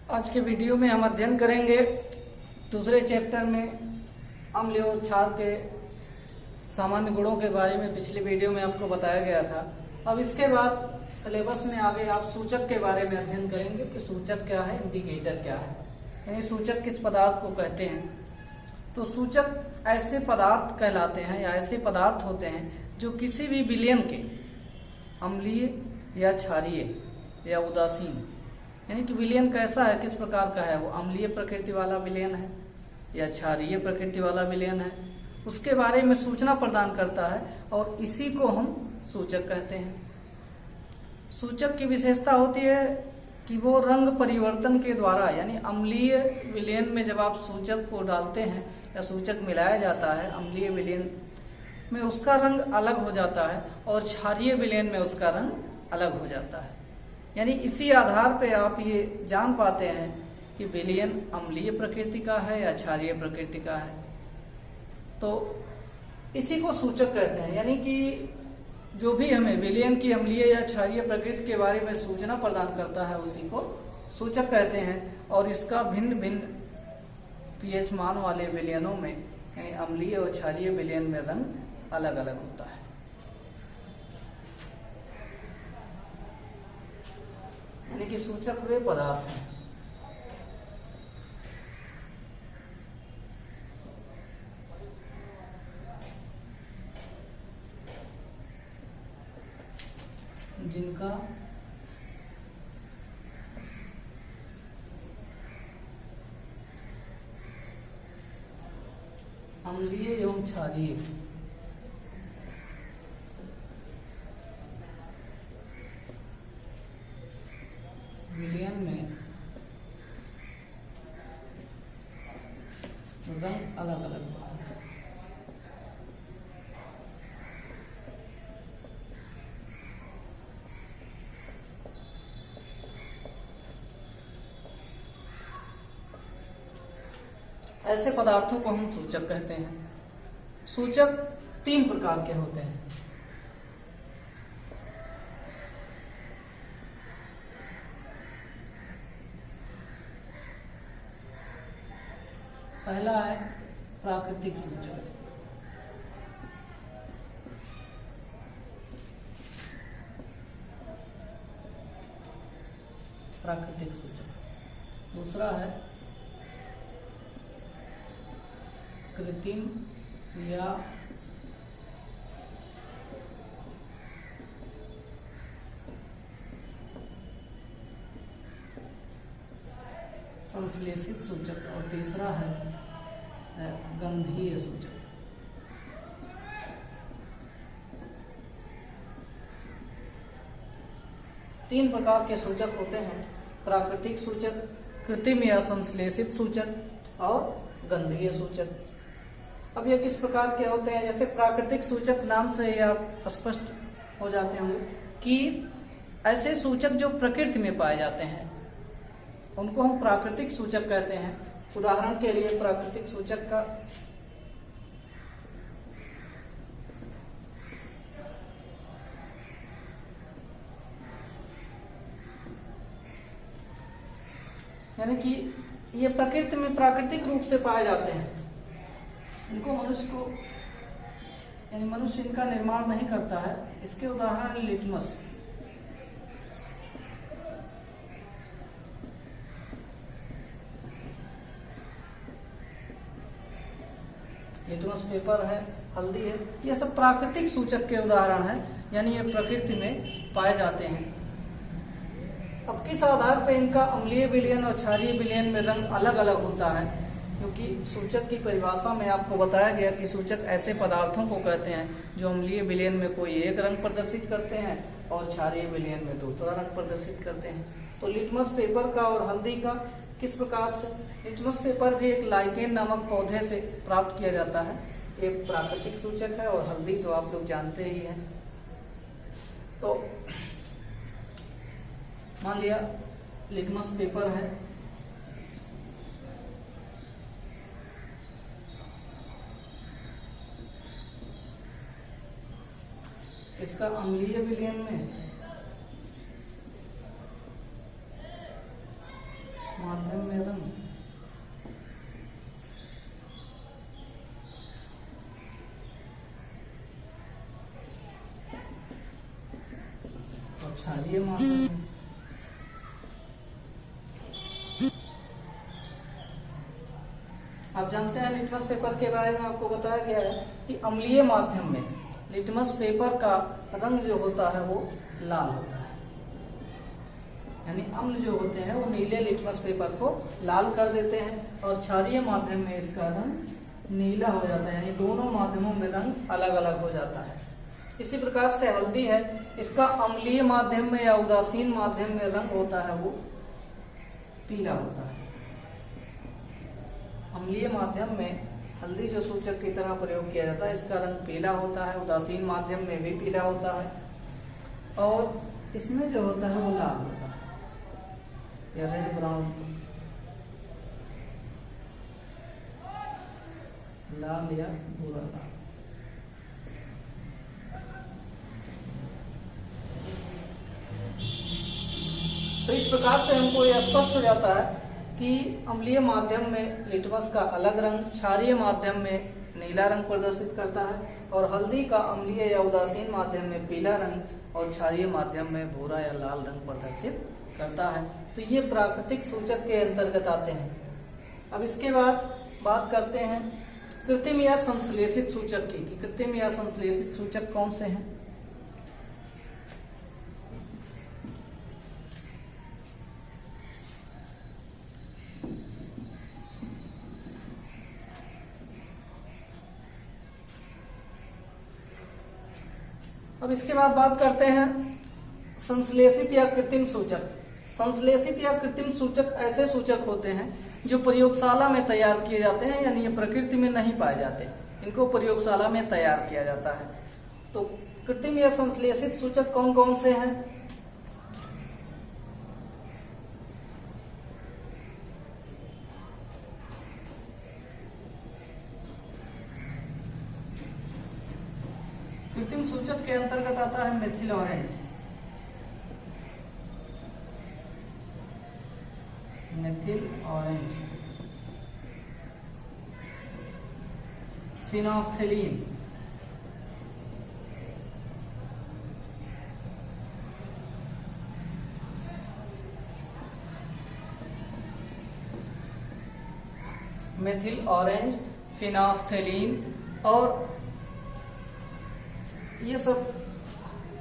आज के वीडियो में हम अध्ययन करेंगे दूसरे चैप्टर में अम्ल और क्षार के सामान्य गुणों के बारे में। पिछले वीडियो में आपको बताया गया था। अब इसके बाद सिलेबस में आगे आप सूचक के बारे में अध्ययन करेंगे कि सूचक क्या है, इंडिकेटर क्या है, यानी सूचक किस पदार्थ को कहते हैं। तो सूचक ऐसे पदार्थ कहलाते हैं या ऐसे पदार्थ होते हैं जो किसी भी विलयन के अम्लीय या क्षारीय या उदासीन, यानी कि विलयन कैसा है, किस प्रकार का है, वो अम्लीय प्रकृति वाला विलयन है या क्षारीय प्रकृति वाला विलयन है, उसके बारे में सूचना प्रदान करता है और इसी को हम सूचक कहते हैं। सूचक की विशेषता होती है कि वो रंग परिवर्तन के द्वारा, यानी अम्लीय विलयन में जब आप सूचक को डालते हैं या सूचक मिलाया जाता है, अम्लीय विलयन में उसका रंग अलग हो जाता है और क्षारीय विलयन में उसका रंग अलग हो जाता है। यानी इसी आधार पे आप ये जान पाते हैं कि विलयन अम्लीय प्रकृति का है या क्षारीय प्रकृति का है। तो इसी को सूचक कहते हैं, यानी कि जो भी हमें विलयन की अम्लीय या क्षारीय प्रकृति के बारे में सूचना प्रदान करता है उसी को सूचक कहते हैं। और इसका भिन्न भिन्न पीएच मान वाले विलयनों में, यानी अम्लीय और क्षारीय विलयन में रंग अलग अलग होता है। यानी कि सूचक वे पदार्थ हैं जिनका अम्लीय एवं क्षारीय विलयन में रंग अलग अलग होता है। ऐसे पदार्थों को हम सूचक कहते हैं। सूचक तीन प्रकार के होते हैं। पहला है प्राकृतिक सूचक। प्राकृतिक सूचक। दूसरा है कृत्रिम या संश्लेषित सूचक। और तीसरा है गंधीय सूचक। तीन प्रकार के सूचक होते हैं: प्राकृतिक सूचक, कृत्रिम या संश्लेषित सूचक और गंधीय सूचक। अब ये किस प्रकार के होते हैं? जैसे प्राकृतिक सूचक, नाम से ही आप स्पष्ट हो जाते होंगे कि ऐसे सूचक जो प्रकृति में पाए जाते हैं उनको हम प्राकृतिक सूचक कहते हैं। उदाहरण के लिए प्राकृतिक सूचक का यानी कि ये प्रकृति में प्राकृतिक रूप से पाए जाते हैं, इनको मनुष्य को, यानी मनुष्य इनका निर्माण नहीं करता है। इसके उदाहरण है लिटमस। लिटमस पेपर है, हल्दी है, ये सब प्राकृतिक सूचक के उदाहरण हैं, यानी ये प्रकृति में पाए जाते हैं। अब किस आधार पर इनका अम्लीय विलयन और क्षारीय विलयन में रंग अलग अलग होता है? क्योंकि सूचक की परिभाषा में आपको बताया गया कि सूचक ऐसे पदार्थों को कहते हैं जो अम्लीय विलयन में कोई एक रंग प्रदर्शित करते हैं और क्षारीय विलयन में दूसरा रंग प्रदर्शित करते हैं। तो लिटमस पेपर का और हल्दी का किस प्रकार से? लिटमस पेपर भी एक लाइकेन नामक पौधे से प्राप्त किया जाता है, एक प्राकृतिक सूचक है। और हल्दी तो आप लोग जानते ही हैं। तो मान लिया लिटमस पेपर है, इसका अम्लीय विलयन में मात्रा क्षारीय माध्यम में। आप जानते हैं लिटमस पेपर के बारे में आपको बताया गया है कि अम्लीय माध्यम में लिटमस पेपर का रंग जो होता है वो लाल होता है, यानी अम्ल जो होते हैं वो नीले लिटमस पेपर को लाल कर देते हैं, और क्षारीय माध्यम में इसका रंग नीला हो जाता है, यानी दोनों माध्यमों में रंग अलग अलग हो जाता है। इसी प्रकार से हल्दी है, इसका अम्लीय माध्यम में या उदासीन माध्यम में रंग होता है वो पीला होता है। अम्लीय माध्यम में हल्दी जो सूचक की तरह प्रयोग किया जाता है, इसका रंग पीला होता है, उदासीन माध्यम में भी पीला होता है, और इसमें जो होता है वो लाल होता है या रेड ब्राउन, लाल या भूरा लाल। तो इस प्रकार से हमको यह स्पष्ट हो जाता है कि अम्लीय माध्यम में लिटमस का अलग रंग, क्षारीय माध्यम में नीला रंग प्रदर्शित करता है, और हल्दी का अम्लीय या उदासीन माध्यम में पीला रंग और क्षारीय माध्यम में भूरा या लाल रंग प्रदर्शित करता है। तो ये प्राकृतिक सूचक के अंतर्गत आते हैं। अब इसके बाद बात करते हैं कृत्रिम या संश्लेषित सूचक की। कृत्रिम या संश्लेषित सूचक कौन से हैं? अब इसके बाद बात करते हैं संश्लेषित या कृत्रिम सूचक। संश्लेषित या कृत्रिम सूचक ऐसे सूचक होते हैं जो प्रयोगशाला में तैयार किए जाते हैं, यानी ये प्रकृति में नहीं पाए जाते, इनको प्रयोगशाला में तैयार किया जाता है। तो कृत्रिम या संश्लेषित सूचक कौन कौन से हैं? कृत्रिम सूचक के अंतर्गत आता है मेथिल ऑरेंज, फिनोफ्थेलीन, मेथिल ऑरेंज, फिनोफ्थेलीन, और ये सब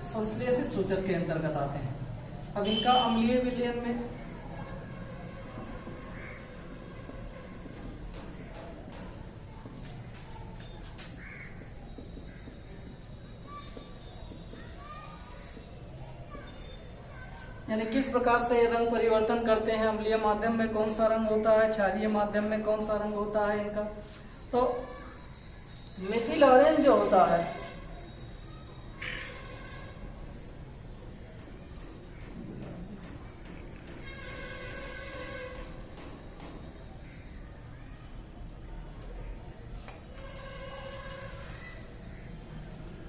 संश्लेषित सूचक के अंतर्गत आते हैं। अब इनका अम्लीय विलयन में यानी किस प्रकार से ये रंग परिवर्तन करते हैं, अम्लीय माध्यम में कौन सा रंग होता है, क्षारीय माध्यम में कौन सा रंग होता है इनका। तो मेथिल ऑरेंज जो होता है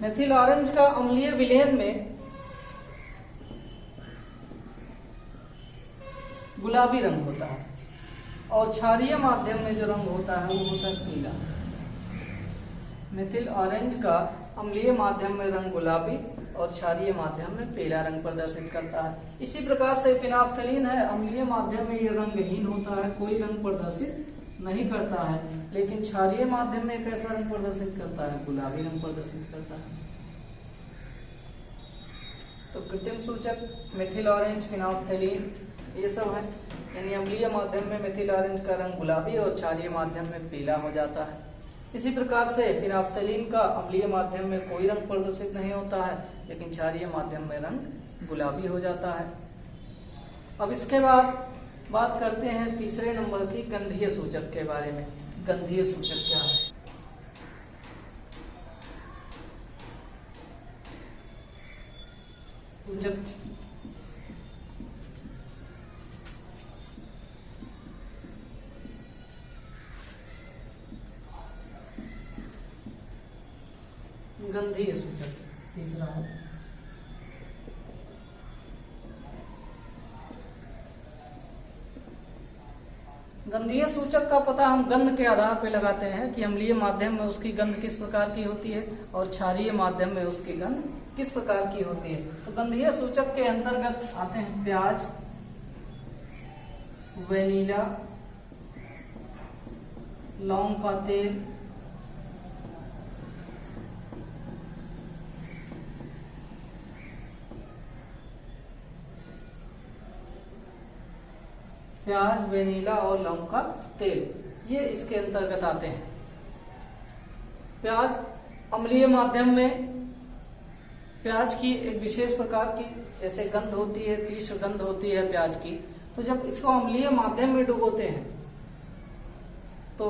मेथिल ऑरेंज का अम्लीय विलयन में गुलाबी रंग होता है, और क्षारीय माध्यम में जो रंग होता है वो होता है पीला। मेथिल ऑरेंज का अम्लीय माध्यम में रंग गुलाबी और क्षारीय माध्यम में पीला रंग प्रदर्शित करता है। इसी प्रकार से फिनोफ्थेलीन है, अम्लीय माध्यम में ये रंगहीन होता है, कोई रंग प्रदर्शित नहीं करता है, लेकिन क्षारीय माध्यम में कैसा रंग प्रदर्शित करता है, गुलाबी रंग प्रदर्शित करता है। तो कृत्रिम सूचक मेथिल ऑरेंज, फिनोफ्थेलीन ये सब है, यानी अम्लीय माध्यम में मेथिल ऑरेंज का रंग गुलाबी और क्षारीय माध्यम में पीला हो जाता है। इसी प्रकार से फिनोफ्थेलीन का अम्लीय माध्यम में कोई रंग प्रदर्शित नहीं होता है, लेकिन क्षारीय माध्यम में रंग गुलाबी हो जाता है। अब इसके बाद बात करते हैं तीसरे नंबर की गंधीय सूचक के बारे में। गंधीय सूचक क्या है? सूचक गंधीय सूचक तीसरा है गंधीय सूचक का पता हम गंध के आधार पर लगाते हैं कि अम्लीय माध्यम में उसकी गंध किस प्रकार की होती है और क्षारीय माध्यम में उसकी गंध किस प्रकार की होती है। तो गंधीय सूचक के अंतर्गत आते हैं प्याज, वेनिला, लौंग का तेल, प्याज, वेनिला और लौंग का तेल, ये इसके अंतर्गत आते हैं। प्याज अम्लीय माध्यम में प्याज की एक विशेष प्रकार की ऐसे गंध होती है, तीव्र गंध होती है प्याज की। तो जब इसको अम्लीय माध्यम में डुबोते हैं तो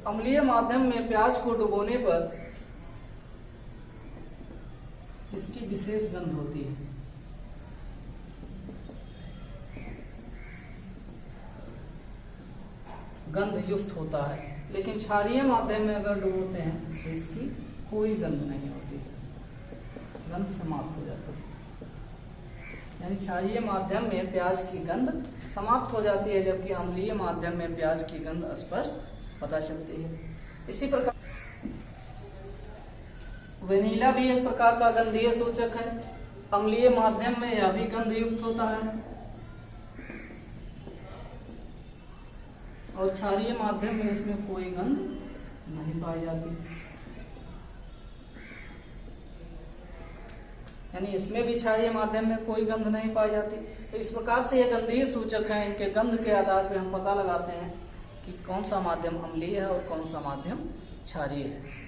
अम्लीय माध्यम में प्याज को डुबोने पर इसकी विशेष गंध होती है। गंध युक्त होता है, लेकिन क्षारीय माध्यम में अगर डुबोते हैं तो इसकी कोई गंध नहीं होती, गंध समाप्त हो जाती है। यानी क्षारीय माध्यम में प्याज की गंध समाप्त हो जाती है, जबकि अम्लीय माध्यम में प्याज की गंध स्पष्ट पता चलती है। इसी प्रकार वेनिला भी एक प्रकार का गंधीय सूचक है। अम्लीय माध्यम में यह भी गंध युक्त होता है और क्षारीय माध्यम में इसमें कोई गंध नहीं पाई जाती। यानी इसमें भी क्षारीय माध्यम में कोई गंध नहीं पाई जाती। तो इस प्रकार से ये गंधीय सूचक हैं, इनके गंध के आधार पर हम पता लगाते हैं कि कौन सा माध्यम अम्लीय है और कौन सा माध्यम क्षारीय है।